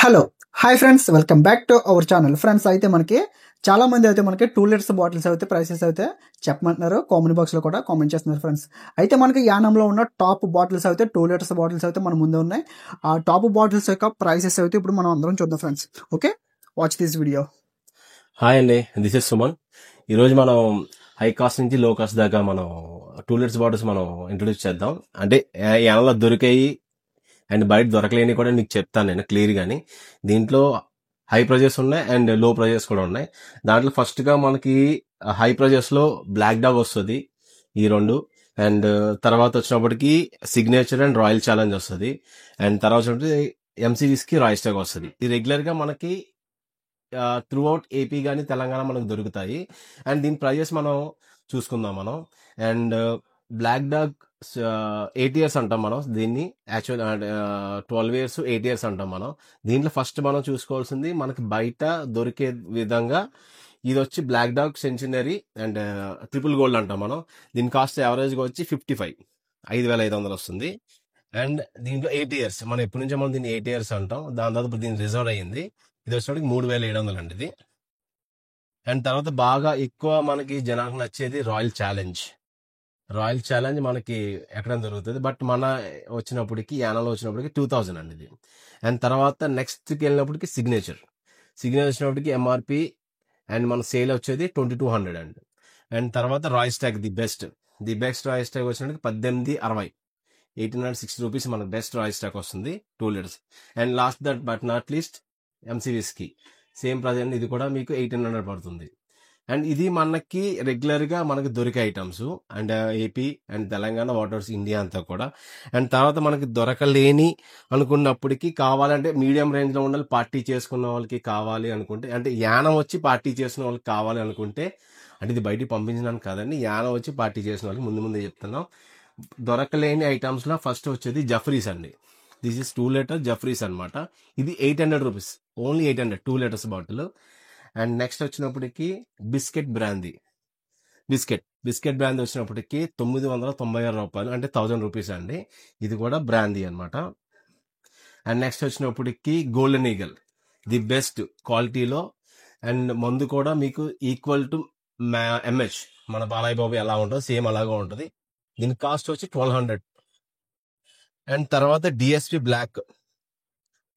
Hello hi friends, welcome back to our channel. Friends అయితే మనకి చాలా మంది అయితే మనకి 2 లీటర్స్ బాటిల్స్ అయితే ప్రైసెస్ అయితే చెప్పమంటున్నారు. కామెంట్ బాక్స్లో కూడా కామెంట్ చేస్తున్నారు ఫ్రెండ్స్. అయితే మనకి యానంలో ఉన్న టాప్ బాటిల్స్ అయితే 2 లీటర్స్ బాటిల్స్ అయితే మన ముందు ఉన్నాయి. ఆ టాప్ బాటిల్స్ యొక్క ప్రైసెస్ అయితే ఇప్పుడు మనం అందరం చూద్దాం friends. Okay, watch this video. Hi అండి, దిస్ ఇస్ సుమన్. ఈరోజు మనం హై కాస్ట్ నుంచి లో కాస్ట్ దాకా మనం 2 లీటర్స్ బాటిల్స్ మనం ఇంట్రొడ్యూస్ చేద్దాం. అంటే యానలో దొరికాయి అండ్ బయట దొరకలేని కూడా నీకు చెప్తాను నేను క్లియర్ గాని. దీంట్లో హై ప్రైజెస్ ఉన్నాయి అండ్ లో ప్రైజెస్ కూడా ఉన్నాయి. దాంట్లో ఫస్ట్ గా మనకి హై ప్రైజెస్ లో బ్లాక్ డాగ్ వస్తుంది, ఈ రెండు. అండ్ తర్వాత వచ్చినప్పటికి సిగ్నేచర్ అండ్ రాయల్ ఛాలెంజ్ వస్తుంది. అండ్ తర్వాత వచ్చినప్పటికి ఎంసీవీస్ కి రాయల్ స్టాగ్ వస్తుంది. ఇది రెగ్యులర్ గా మనకి త్రూ అవుట్ ఏపీ కానీ తెలంగాణ మనకు దొరుకుతాయి. అండ్ దీని ప్రైజెస్ మనం చూసుకుందాం మనం. అండ్ బ్లాక్ డాగ్ 8 ఇయర్స్ అంటాం మనం దీన్ని. యాక్చువల్ 12 ఇయర్స్ 8 ఇయర్స్ అంటాం మనం. దీంట్లో ఫస్ట్ మనం చూసుకోవాల్సింది మనకి బయట దొరికే విధంగా ఇది వచ్చి black dog centenary and triple gold అంటాం మనం. దీని కాస్ట్ యావరేజ్గా వచ్చి 55,500 వస్తుంది. అండ్ దీంట్లో 8 ఇయర్స్ మనం ఎప్పటి నుంచో మనం దీన్ని 8 ఇయర్స్ అంటాం. దాని తర్వాత ఇప్పుడు దీన్ని రిజర్వ్ అయ్యింది. ఇది వచ్చేటికి 3,700 అండి ఇది. అండ్ తర్వాత బాగా ఎక్కువ మనకి జనాలకు నచ్చేది రాయల్ ఛాలెంజ్. రాయల్ ఛాలెంజ్ మనకి ఎక్కడ దొరుకుతుంది, బట్ మన వచ్చినప్పటికి యానాలో వచ్చినప్పటికి 2000 అండి ఇది. అండ్ తర్వాత నెక్స్ట్కి వెళ్ళినప్పటికి సిగ్నేచర్ వచ్చినప్పటికి ఎంఆర్పి అండ్ మన సేల్ వచ్చేది 2200 అండి. అండ్ తర్వాత Royal Stag the best Royal Stag వచ్చినప్పటికి 1860, 1860 రూపీస్ మనకు బెస్ట్ రాయల్ స్టాక్ వస్తుంది 2 litres. And last that but not least ఎంసీవీస్కి సేమ్ ప్రైస్, ఇది కూడా మీకు 1800 పడుతుంది. అండ్ ఇది మనకి రెగ్యులర్ గా మనకి దొరికే items. And AP and Telangana waters India అంతా కూడా. అండ్ తర్వాత మనకి దొరకలేని అనుకున్నప్పటికీ కావాలంటే మీడియం రేంజ్ లో ఉండాలి, పార్టీ చేసుకున్న వాళ్ళకి కావాలి అనుకుంటే, అంటే యానం వచ్చి పార్టీ చేసుకున్న వాళ్ళకి కావాలి అనుకుంటే, అంటే ఇది బయటికి పంపించడానికి కాదండి, యానం వచ్చి పార్టీ చేసిన వాళ్ళకి ముందే చెప్తున్నాం. దొరకలేని ఐటమ్స్ లో ఫస్ట్ వచ్చేది జఫ్రీస్ అండి. దిస్ ఇస్ 2 లీటర్ జఫ్రీస్ అనమాట. ఇది 800 rupees, only 800 2 litres bottle. And next వచ్చినప్పటికి బిస్కెట్ బ్రాందీ వచ్చినప్పటికి 996 రూపాయలు, అంటే 1000 రూపీస్ అండి. ఇది కూడా బ్రాందీ అనమాట. అండ్ నెక్స్ట్ వచ్చినప్పటికి గోల్డెన్ ఈగల్, ది బెస్ట్ క్వాలిటీలో. అండ్ మందు కూడా మీకు ఈక్వల్ టు ఎంహెచ్ మన బాలయ్య బాబు ఎలా ఉంటుందో సేమ్ అలాగా ఉంటుంది. దీని కాస్ట్ వచ్చి 1200. అండ్ తర్వాత డిఎస్పి బ్లాక్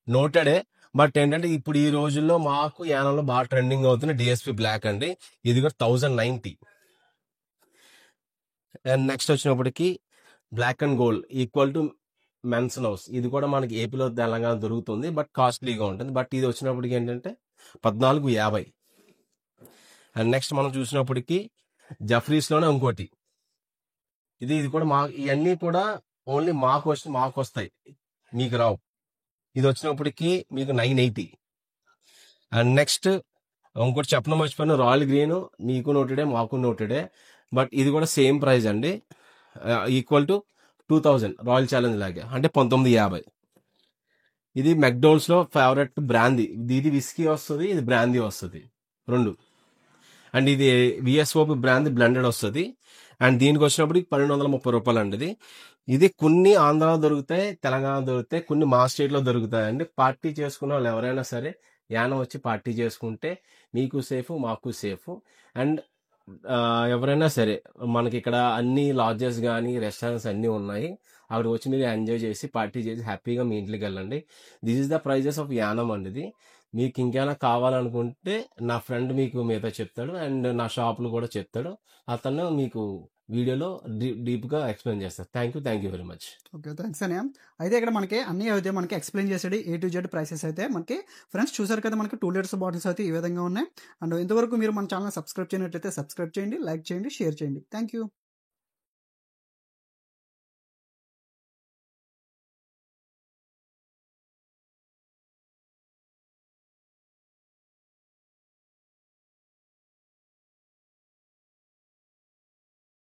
నోటెడే, బట్ ఏంటంటే ఇప్పుడు ఈ రోజుల్లో మాకు యానంలో బాగా ట్రెండింగ్ అవుతున్న డిఎస్పి బ్లాక్ అండి. ఇది కూడా 1090. అండ్ నెక్స్ట్ వచ్చినప్పటికి Black and Gold equal to Mansion House. ఇది కూడా మనకి ఏపీలో తెలంగాణ దొరుకుతుంది, బట్ కాస్ట్లీగా ఉంటుంది. బట్ ఇది వచ్చినప్పటికి ఏంటంటే 1450. అండ్ నెక్స్ట్ మనం చూసినప్పటికి జఫ్రీస్ లోనే ఇంకోటి, ఇది కూడా ఇవన్నీ కూడా ఓన్లీ మాకు వస్తాయి, మీకు రావు. ఇది వచ్చినప్పటికి మీకు 980. అండ్ నెక్స్ట్ ఇంకోటి చెప్పడం మర్చిపోయిన, రాయల్ గ్రీన్ మీకు నోటెడే మాకు నోటెడే, బట్ ఇది కూడా సేమ్ ప్రైస్ అండి, ఈక్వల్ టు 2000 రాయల్ ఛాలెంజ్ లాగే, అంటే 1950. ఇది మెక్డోల్స్ లో ఫేవరెట్ బ్రాందీ. ఇది విస్కీ వస్తుంది, ఇది బ్రాందీ వస్తుంది రెండు. అండ్ ఇది విఎస్ఓపి బ్రాందీ బ్లెండెడ్ వస్తుంది. అండ్ దీనికి వచ్చినప్పటికి 1230 రూపాయలు అండి. ఇది కొన్ని ఆంధ్రాలో దొరుకుతాయి, తెలంగాణ దొరుకుతాయి, కొన్ని మా స్టేట్ లో దొరుకుతాయండి. పార్టీ చేసుకున్న వాళ్ళు ఎవరైనా సరే యానం వచ్చి పార్టీ చేసుకుంటే మీకు సేఫ్, మాకు సేఫ్. అండ్ ఎవరైనా సరే మనకి ఇక్కడ అన్ని లాడ్జెస్ కానీ రెస్టారెంట్స్ అన్నీ ఉన్నాయి. అక్కడికి వచ్చి మీరు ఎంజాయ్ చేసి పార్టీ చేసి హ్యాపీగా మీ ఇంట్లోకి వెళ్ళండి. This is the prices of Yanam అండి ఇది. మీకు ఇంకేమైనా కావాలనుకుంటే నా ఫ్రెండ్ మీకు మీతో చెప్తాడు, అండ్ నా షాప్లో కూడా చెప్తాడు. అతను మీకు వీడియోలో డీప్గా ఎక్స్ప్లెయిన్ చేస్తారు. Thank you very much. Okay, thanks అని. అయితే ఇక్కడ మనకి అన్నీ అయితే మనకి ఎక్స్ప్లెయిన్ చేసాడు, A to Z ప్రైసెస్ అయితే మనకి. ఫ్రెండ్స్ చూసారు కదా, మనకి 2 లీటర్స్ బాటిల్స్ అయితే ఈ విధంగా ఉన్నాయి. అండ్ ఇంతవరకు మీరు మన ఛానల్ సబ్స్క్రైబ్ చేయనట్టయితే సబ్స్క్రైబ్ చేయండి, లైక్ చేయండి, షేర్ చేయండి. Thank you.